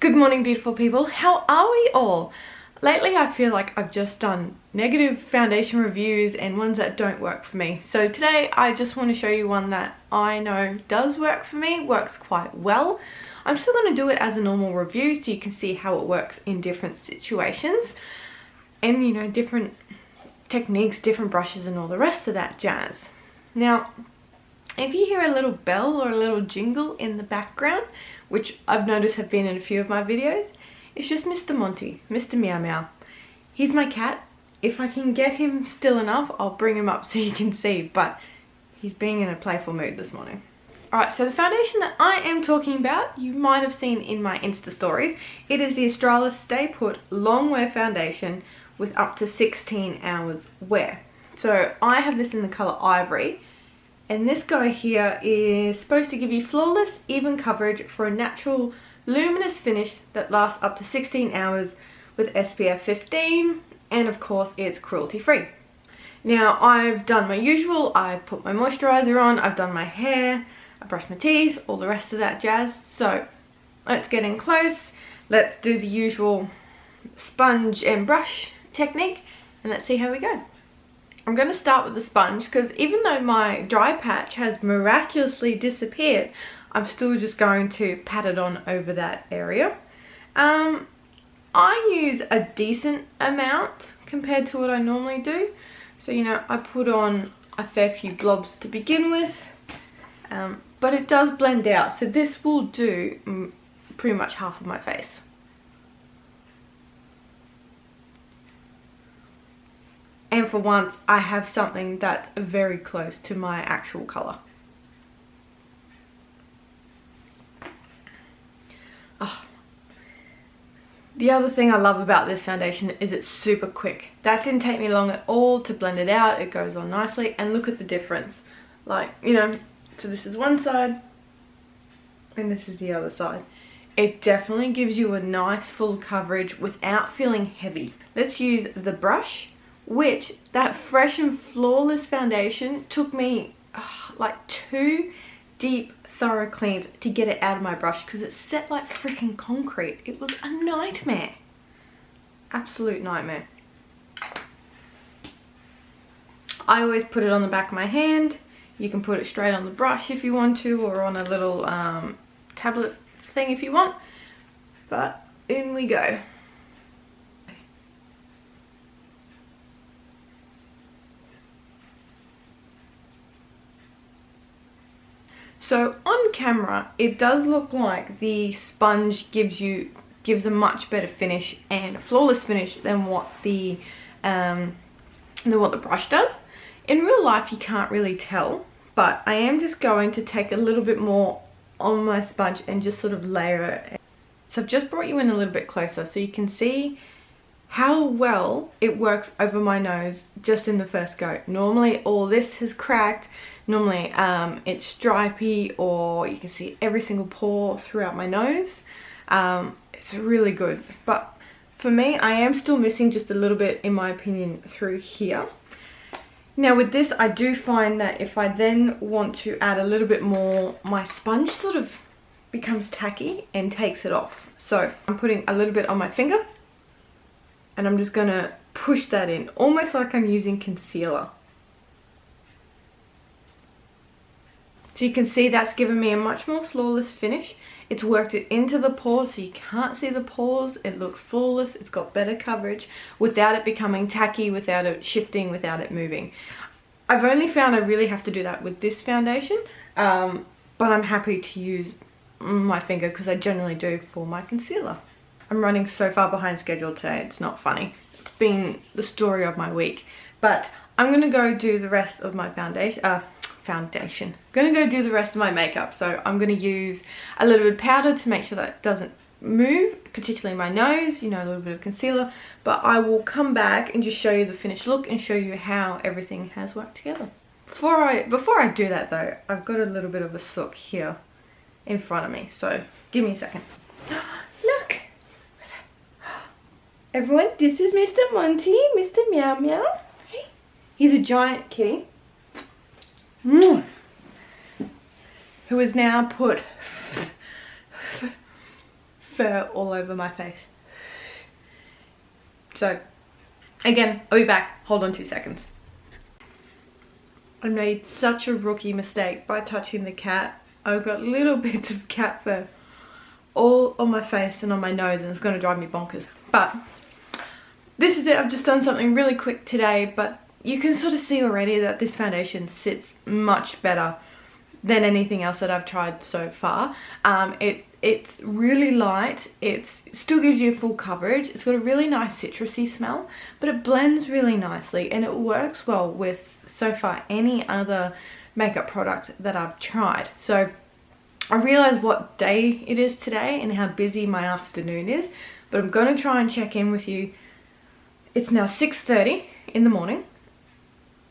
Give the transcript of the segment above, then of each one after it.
Good morning, beautiful people. How are we all? Lately I feel like I've just done negative foundation reviews and ones that don't work for me. So today I just want to show you one that I know does work for me, works quite well. I'm still going to do it as a normal review so you can see how it works in different situations and, you know, different techniques, different brushes and all the rest of that jazz. Now, if you hear a little bell or a little jingle in the background, which I've noticed have been in a few of my videos, it's just Mr. Monty, Mr. Meow Meow. He's my cat. If I can get him still enough, I'll bring him up so you can see, but he's being in a playful mood this morning. Alright, so the foundation that I am talking about, you might have seen in my Insta stories. It is the Australis Stay Put Long Wear Foundation with up to 16 hours wear. So I have this in the colour Ivory. And this guy here is supposed to give you flawless, even coverage for a natural, luminous finish that lasts up to 16 hours with SPF 15. And of course, it's cruelty free. Now, I've done my usual. I've put my moisturizer on. I've done my hair. I brushed my teeth. All the rest of that jazz. So, let's get in close. Let's do the usual sponge and brush technique. And let's see how we go. I'm going to start with the sponge because even though my dry patch has miraculously disappeared, I'm still just going to pat it on over that area. I use a decent amount compared to what I normally do. So, you know, I put on a fair few globs to begin with, but it does blend out. So this will do pretty much half of my face. And for once, I have something that's very close to my actual colour. Oh. The other thing I love about this foundation is it's super quick. That didn't take me long at all to blend it out. It goes on nicely. And look at the difference. Like, you know, so this is one side and this is the other side. It definitely gives you a nice full coverage without feeling heavy. Let's use the brush. Which, that Fresh and Flawless foundation took me like 2 deep thorough cleans to get it out of my brush because it's set like freaking concrete. It was a nightmare. Absolute nightmare. I always put it on the back of my hand. You can put it straight on the brush if you want to, or on a little tablet thing if you want. But in we go. So on camera, it does look like the sponge gives a much better finish and a flawless finish than what the brush does. In real life, you can't really tell, but I am just going to take a little bit more on my sponge and just sort of layer it. So I've just brought you in a little bit closer so you can see how well it works over my nose just in the first go. Normally all this has cracked. Normally it's stripy, or you can see every single pore throughout my nose. It's really good. But for me, I am still missing just a little bit, in my opinion, through here. Now with this, I do find that if I then want to add a little bit more, my sponge sort of becomes tacky and takes it off. So I'm putting a little bit on my finger. And I'm just going to push that in, almost like I'm using concealer. So you can see that's given me a much more flawless finish. It's worked it into the pores so you can't see the pores. It looks flawless. It's got better coverage without it becoming tacky, without it shifting, without it moving. I've only found I really have to do that with this foundation. But I'm happy to use my finger because I generally do for my concealer. I'm running so far behind schedule today, it's not funny. It's been the story of my week. But I'm going to go do the rest of my foundation. I'm going to go do the rest of my makeup. So I'm going to use a little bit of powder to make sure that it doesn't move, particularly my nose, you know, a little bit of concealer. But I will come back and just show you the finished look and show you how everything has worked together. Before I do that though, I've got a little bit of a sook here in front of me. So give me a second. Look! Everyone, this is Mr. Monty, Mr. Meow Meow. Hey. He's a giant kitty. Who is now put fur all over my face. So again, I'll be back. Hold on 2 seconds. I made such a rookie mistake by touching the cat. I've got little bits of cat fur all on my face and on my nose, and it's going to drive me bonkers. But this is it. I've just done something really quick today, but you can sort of see already that this foundation sits much better than anything else that I've tried so far. It's really light. It still gives you full coverage. It's got a really nice citrusy smell, but it blends really nicely, and it works well with so far any other makeup product that I've tried. So I realize what day it is today and how busy my afternoon is, but I'm going to try and check in with you. It's now 6:30 in the morning.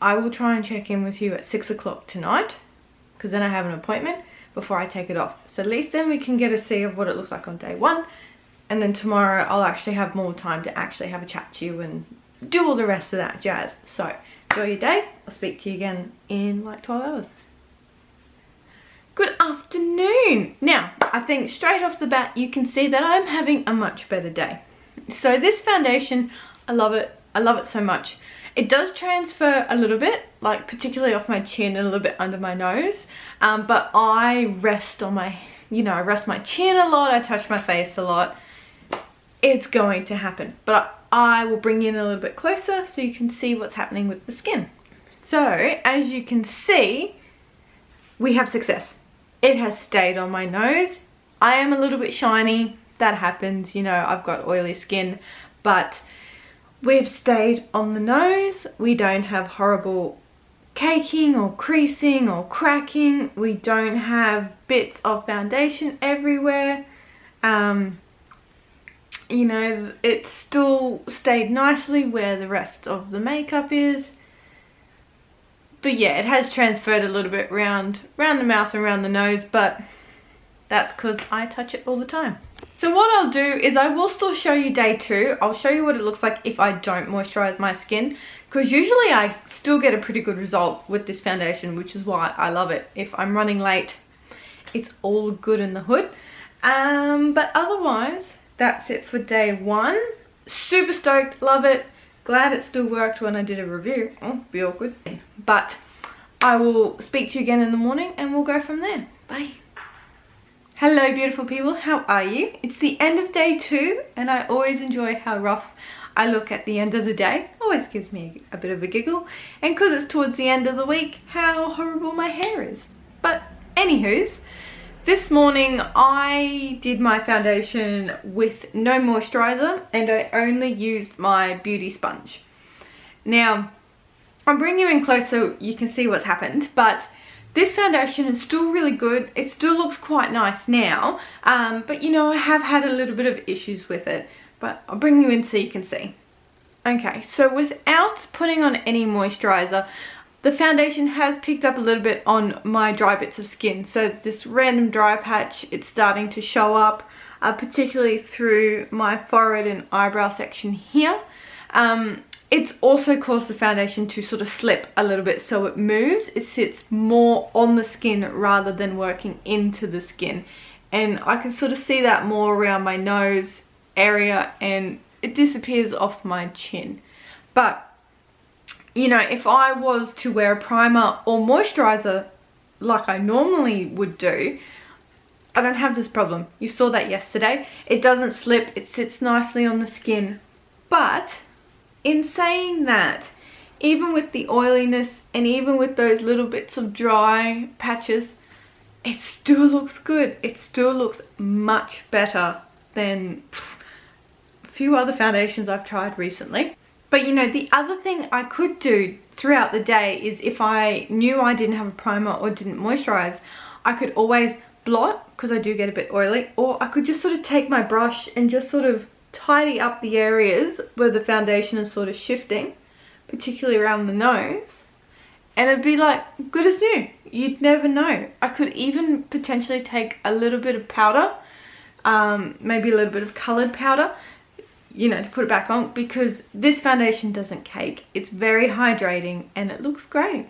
I will try and check in with you at 6 o'clock tonight, because then I have an appointment before I take it off. So at least then we can get a see of what it looks like on day one, and then tomorrow I'll actually have more time to actually have a chat to you and do all the rest of that jazz. So enjoy your day. I'll speak to you again in like 12 hours. Good afternoon. Now, I think straight off the bat you can see that I'm having a much better day. So this foundation, I love it. I love it so much. It does transfer a little bit, like particularly off my chin and a little bit under my nose. But I rest on my, I rest my chin a lot. I touch my face a lot. It's going to happen. But I will bring you in a little bit closer so you can see what's happening with the skin. So as you can see, we have success. It has stayed on my nose. I am a little bit shiny. That happens, I've got oily skin, but we've stayed on the nose. We don't have horrible caking or creasing or cracking. We don't have bits of foundation everywhere. It still stayed nicely where the rest of the makeup is. But yeah, it has transferred a little bit round the mouth and around the nose, but that's because I touch it all the time. So what I'll do is I will still show you day 2. I'll show you what it looks like if I don't moisturize my skin, because usually I still get a pretty good result with this foundation, which is why I love it. If I'm running late, it's all good in the hood. But otherwise, that's it for day 1. Super stoked, love it. Glad it still worked when I did a review. Oh, be awkward. But I will speak to you again in the morning and we'll go from there. Bye. Hello beautiful people, how are you? It's the end of day 2 and I always enjoy how rough I look at the end of the day. Always gives me a bit of a giggle. And because it's towards the end of the week, how horrible my hair is. But anywho's, this morning I did my foundation with no moisturizer and I only used my beauty sponge. Now, I'll bring you in close so you can see what's happened, but this foundation is still really good. It still looks quite nice now, but I have had a little bit of issues with it, but I'll bring you in so you can see. Okay, so without putting on any moisturizer, the foundation has picked up a little bit on my dry bits of skin. So this random dry patch, it's starting to show up, particularly through my forehead and eyebrow section here. It's also caused the foundation to sort of slip a little bit, so it moves. It sits more on the skin rather than working into the skin. And I can sort of see that more around my nose area and it disappears off my chin. But, if I was to wear a primer or moisturizer like I normally would do, I don't have this problem. You saw that yesterday. It doesn't slip. It sits nicely on the skin. But in saying that, even with the oiliness and even with those little bits of dry patches, it still looks good. It still looks much better than a few other foundations I've tried recently. But the other thing I could do throughout the day is if I knew I didn't have a primer or didn't moisturize, I could always blot, because I do get a bit oily, or I could just sort of take my brush and just sort of tidy up the areas where the foundation is sort of shifting, particularly around the nose, and it'd be like good as new. You'd never know. I could even potentially take a little bit of powder, maybe a little bit of colored powder, to put it back on, because this foundation doesn't cake. It's very hydrating and it looks great.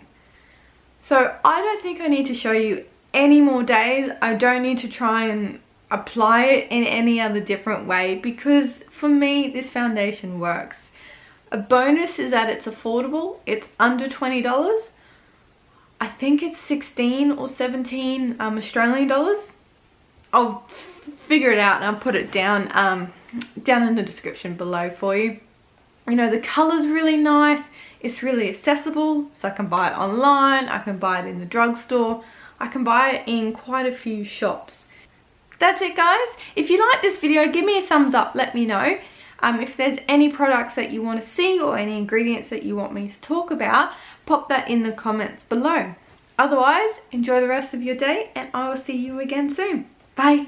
So I don't think I need to show you any more days. I don't need to try and apply it in any other different way, because for me this foundation works. A bonus is that it's affordable. It's under $20. I think it's 16 or 17 Australian dollars. I'll figure it out and I'll put it down down in the description below for you. You know, the color's really nice. It's really accessible, so I can buy it online, I can buy it in the drugstore, I can buy it in quite a few shops. That's it, guys. If you like this video, give me a thumbs up, let me know. If there's any products that you want to see or any ingredients that you want me to talk about, pop that in the comments below. Otherwise, enjoy the rest of your day and I will see you again soon. Bye.